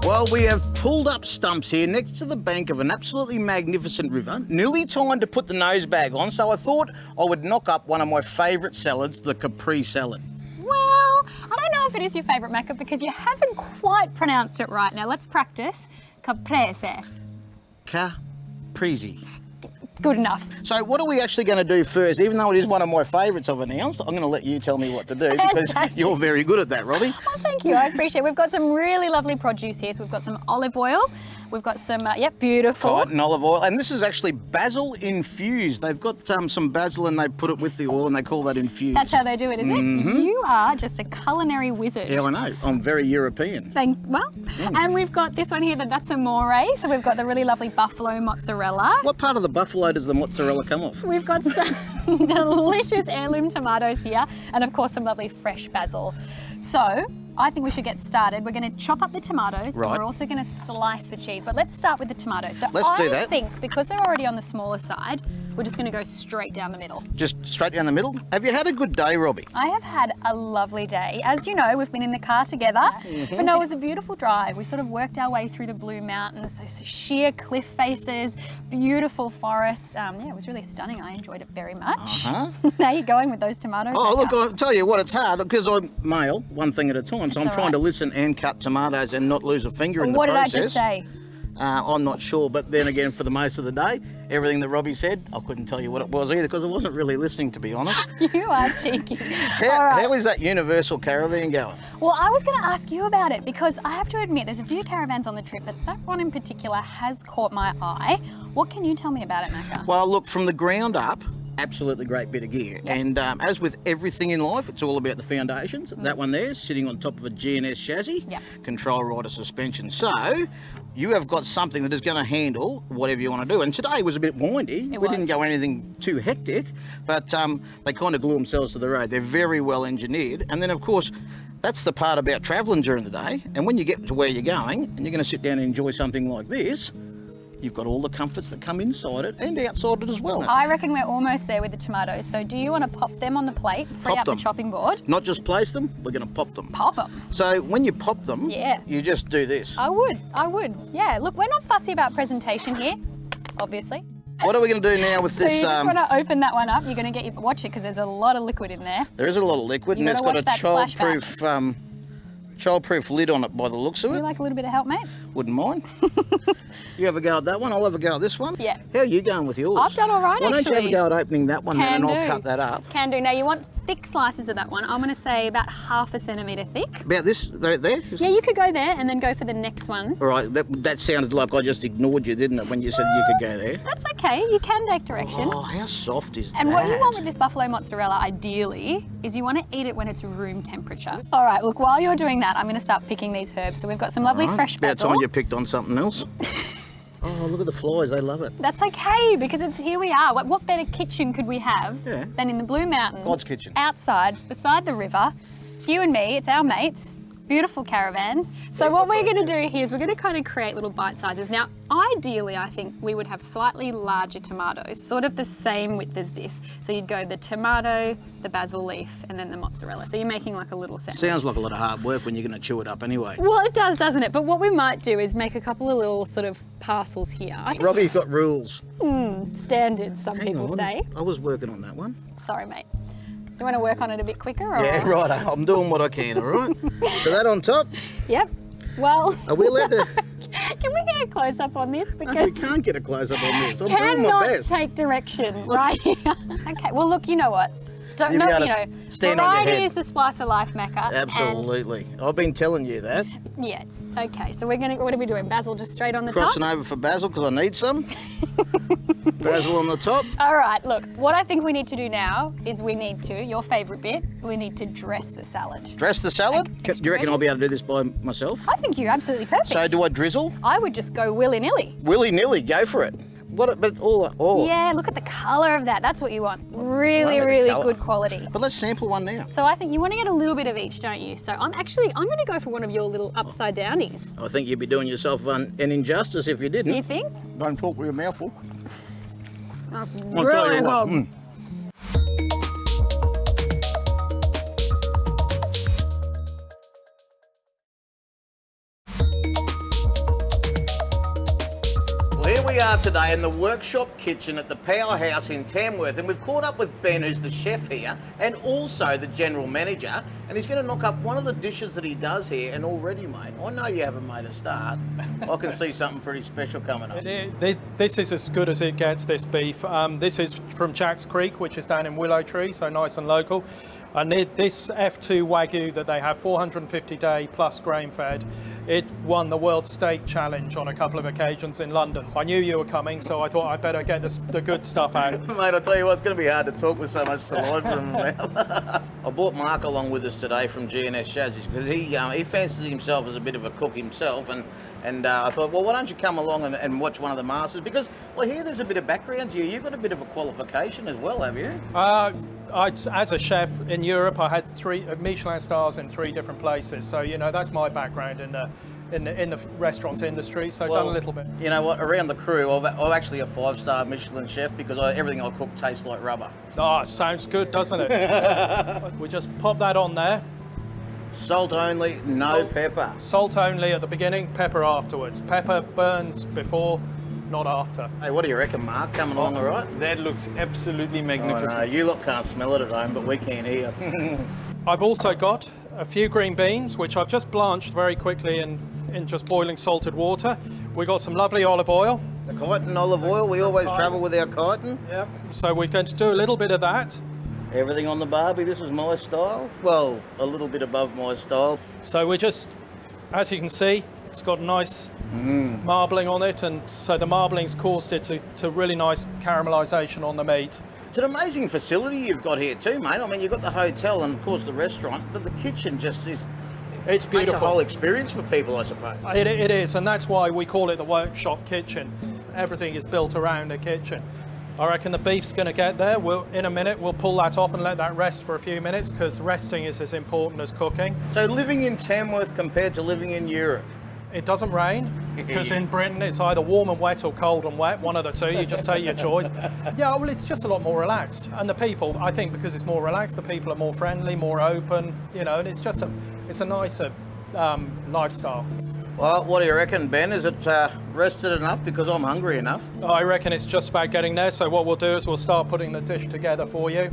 Well, we have pulled up stumps here next to the bank of an absolutely magnificent river. Nearly time to put the nose bag on, so I thought I would knock up one of my favourite salads, the Caprese salad. Well, I don't know if it is your favourite, Macca, because you haven't quite pronounced it right. Now, let's practice. Caprese. Caprese. Good enough. So what are we actually going to do first? Even though it is one of my favourites I've announced, I'm going to let you tell me what to do because you're very good at that, Robbie. Oh, thank you. I appreciate it. We've got some really lovely produce here. So we've got some olive oil. We've got some, beautiful. Cotton olive oil. And this is actually basil infused. They've got some basil and they put it with the oil and they call that infused. That's how they do it, is it? You are just a culinary wizard. Yeah, I know. I'm very European. And we've got this one here, that's amore. So we've got the really lovely buffalo mozzarella. What part of the buffalo does the mozzarella come off? We've got some delicious heirloom tomatoes here, and of course some lovely fresh basil. So I think we should get started. We're going to chop up the tomatoes, right. And we're also going to slice the cheese. But let's start with the tomatoes. So let's do that. I think because they're already on the smaller side, we're just going to go straight down the middle. Just straight down the middle? Have you had a good day, Robbie? I have had a lovely day. As you know, we've been in the car together, but no, it was a beautiful drive. We sort of worked our way through the Blue Mountains, so sheer cliff faces, beautiful forest. It was really stunning. I enjoyed it very much. How are you going with those tomatoes? Oh, look, I'll tell you what, it's hard because I'm male, one thing at a time, so I'm trying to listen and cut tomatoes and not lose a finger in the process. What did I just say? I'm not sure, but then again, for the most of the day, everything that Robbie said, I couldn't tell you what it was either because I wasn't really listening, to be honest. You are cheeky. How is that universal caravan going? Well, I was going to ask you about it because I have to admit there's a few caravans on the trip, but that one in particular has caught my eye. What can you tell me about it, Macca? Well, look, from the ground up, absolutely great bit of gear. Yep. And as with everything in life, it's all about the foundations. That one there, sitting on top of a GNS chassis, control rider suspension. So you have got something that is going to handle whatever you want to do. And today was a bit windy. We didn't go anything too hectic, but they kind of glue themselves to the road. They're very well engineered. And then, of course, that's the part about travelling during the day. And when you get to where you're going and you're going to sit down and enjoy something like this, you've got all the comforts that come inside it and outside it as well. I reckon we're almost there with the tomatoes. So do you want to pop them on the plate, free up the chopping board? Not just place them, we're going to pop them. Pop them. So when you pop them, you just do this. I would. Yeah, look, we're not fussy about presentation here, obviously. What are we going to do now with this? So you just want to open that one up. You're going to watch it because there's a lot of liquid in there. There is a lot of liquid and it's got a childproof lid on it by the looks of it. Would you like a little bit of help, mate? Wouldn't mind. You have a go at that one, I'll have a go at this one. Yeah. How are you going with yours? I've done all right, Why don't you have a go at opening that one then and I'll cut that up? Can do. Now you want thick slices of that one. I'm going to say about 1/2 centimetre thick. About this, right there? Yeah, you could go there and then go for the next one. All right, that sounded like I just ignored you, didn't it, when you said you could go there? That's okay, you can take direction. Oh, how soft is that? And what you want with this buffalo mozzarella, ideally, is you want to eat it when it's room temperature. All right, look, while you're doing that, I'm going to start picking these herbs. So we've got some lovely fresh basil. About time you picked on something else. Oh, look at the flies, they love it. That's okay, because here we are. What better kitchen could we have than in the Blue Mountains? God's kitchen. Outside, beside the river. It's you and me, it's our mates. Beautiful caravans. So what we're going to do here is we're going to kind of create little bite sizes. Now, ideally, I think we would have slightly larger tomatoes, sort of the same width as this. So you'd go the tomato, the basil leaf, and then the mozzarella. So you're making like a little sandwich. Sounds like a lot of hard work when you're going to chew it up anyway. Well, it does, doesn't it? But what we might do is make a couple of little sort of parcels here. Robbie's got rules. Standards, some people say. I was working on that one. Sorry, mate. You want to work on it a bit quicker? Or? Yeah, right. I'm doing what I can, all right? So that on top? Yep. Well... Are we allowed to... Can we get a close-up on this? Because no, we can't get a close-up on this. I'm doing my best. Cannot take direction right here. Okay, well, look, you know what? Stand on your variety head. is the spice of life, Macca. Absolutely. I've been telling you that. Yeah. Okay, so what are we doing? Basil just straight on the top? Crossing over for basil because I need some. Basil on the top. All right, look, what I think we need to do now is your favourite bit, we need to dress the salad. Dress the salad? Do you reckon I'll be able to do this by myself? I think you're absolutely perfect. So do I drizzle? I would just go willy-nilly. Willy-nilly, go for it. Yeah, look at the colour of that. That's what you want. Really, really good quality. But let's sample one now. So I think you want to get a little bit of each, don't you? So I'm going to go for one of your little upside downies. I think you'd be doing yourself an injustice if you didn't. You think? Don't talk with your mouth full. That's really good. we are today in the workshop kitchen at the Powerhouse in Tamworth, and we've caught up with Ben, who's the chef here, and also the general manager, and he's going to knock up one of the dishes that he does here. And already, mate, I know you haven't made a start. I can see something pretty special coming up. This is as good as it gets, this beef. This is from Jack's Creek, which is down in Willow Tree, so nice and local. And this F2 Waygu that they have, 450-day plus grain-fed, it won the World Steak Challenge on a couple of occasions in London. I knew you were coming, so I thought I'd better get the good stuff out. Mate, I tell you what, it's going to be hard to talk with so much saliva in my mouth. I brought Mark along with us today from G&S Chassis because he fancies himself as a bit of a cook himself, and I thought, well, why don't you come along and watch one of the masters? Because, well, here there's a bit of background to you. You've got a bit of a qualification as well, have you? As a chef in Europe, I had 3 Michelin stars in 3 different places. So, you know, that's my background in the restaurant industry. So I've done a little bit. You know what, around the crew, I'm actually a 5-star Michelin chef because everything I cook tastes like rubber. Oh, sounds good, doesn't it? We just pop that on there. Salt only, no pepper. Salt only at the beginning, pepper afterwards. Pepper burns before, not after. Hey, what do you reckon, Mark? Coming along all right? That looks absolutely magnificent. Oh, no, you lot can't smell it at home, but we can here. I've also got a few green beans, which I've just blanched very quickly in just boiling salted water. We've got some lovely olive oil. The chitin olive oil, we always travel with our chitin. Yep. So we're going to do a little bit of that. Everything on the barbie, this is my style. Well, a little bit above my style. So we're just, as you can see, it's got nice marbling on it, and so the marbling's caused it to really nice caramelisation on the meat. It's an amazing facility you've got here too, mate. I mean, you've got the hotel and of course the restaurant, but the kitchen just is... It's beautiful. Makes a whole experience for people, I suppose. It is, and that's why we call it the workshop kitchen. Everything is built around a kitchen. I reckon the beef's going to get there. In a minute, we'll pull that off and let that rest for a few minutes, because resting is as important as cooking. So living in Tamworth compared to living in Europe? It doesn't rain, because in Britain it's either warm and wet or cold and wet, one of the two. You just take your choice. Yeah, well, it's just a lot more relaxed. And the people, I think because it's more relaxed, the people are more friendly, more open, you know, and it's just it's a nicer lifestyle. Well, what do you reckon, Ben? Is it rested enough? Because I'm hungry enough. I reckon it's just about getting there. So what we'll do is we'll start putting the dish together for you,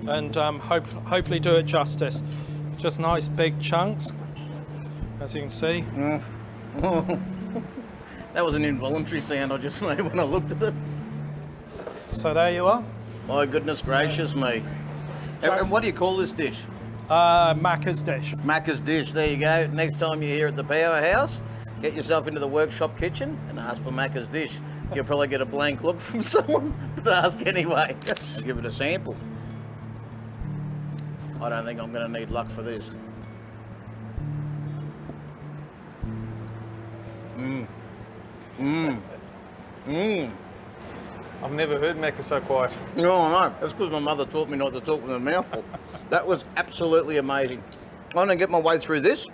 and hopefully do it justice. It's just nice big chunks, as you can see. That was an involuntary sound I just made when I looked at it. So there you are. My goodness gracious me. And what do you call this dish? Macca's dish. Macca's dish, there you go. Next time you're here at the Powerhouse, get yourself into the workshop kitchen and ask for Macca's dish. You'll probably get a blank look from someone, but ask anyway. I'll give it a sample. I don't think I'm going to need luck for this. I've never heard Macca so quiet. No, no, that's because my mother taught me not to talk with a mouthful. That was absolutely amazing. I'm going to get my way through this,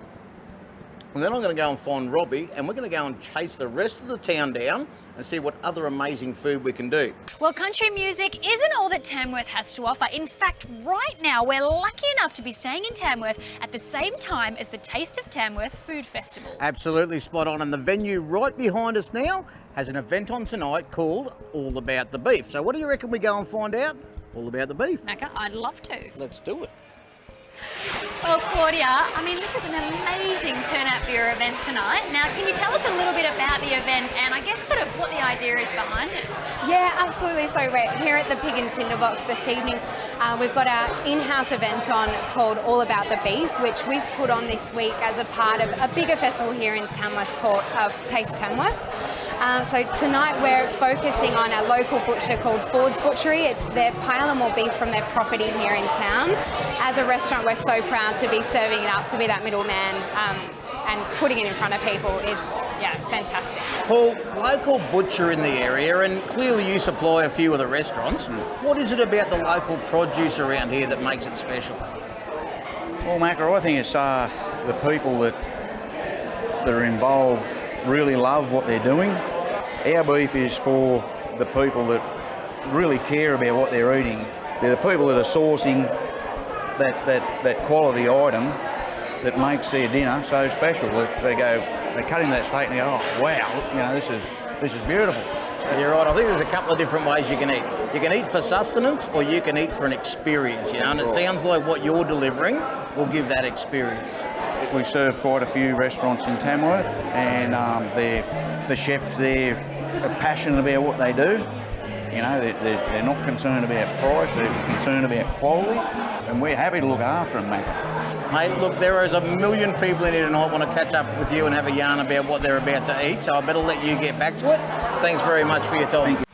and then I'm going to go and find Robbie, and we're going to go and chase the rest of the town down and see what other amazing food we can do. Well, country music isn't all that Tamworth has to offer. In fact, right now we're lucky enough to be staying in Tamworth at the same time as the Taste of Tamworth Food Festival. Absolutely spot on, and the venue right behind us now has an event on tonight called All About the Beef. So what do you reckon we go and find out all about the beef? Macca, I'd love to. Let's do it. Well, Claudia, I mean, this is an amazing turnout for your event tonight. Now, can you tell us a little bit about the event and I guess sort of what the idea is behind it? Yeah, absolutely. So we're here at the Pig and Tinderbox this evening. We've got our in-house event on called All About the Beef, which we've put on this week as a part of a bigger festival here in Tamworth called Taste Tamworth. So tonight we're focusing on our local butcher called Ford's Butchery. It's their pile and more beef from their property here in town. As a restaurant, we're so proud to be serving it up, to be that middleman, and putting it in front of people is, yeah, fantastic. Paul, local butcher in the area, and clearly you supply a few of the restaurants. What is it about the local produce around here that makes it special? Well, Macca, I think it's the people that are involved really love what they're doing. Our beef is for the people that really care about what they're eating. They're the people that are sourcing that quality item that makes their dinner so special. They cut into that steak and they go, oh wow, you know, this is beautiful. You're right. I think there's a couple of different ways you can eat. You can eat for sustenance, or you can eat for an experience. You know, and it sounds like what you're delivering will give that experience. We serve quite a few restaurants in Tamworth, and the chefs there are passionate about what they do. You know, they're not concerned about price, they're concerned about quality, and we're happy to look after them, mate. Mate, look, there is a million people in here tonight want to catch up with you and have a yarn about what they're about to eat, so I better let you get back to it. Thanks very much for your time.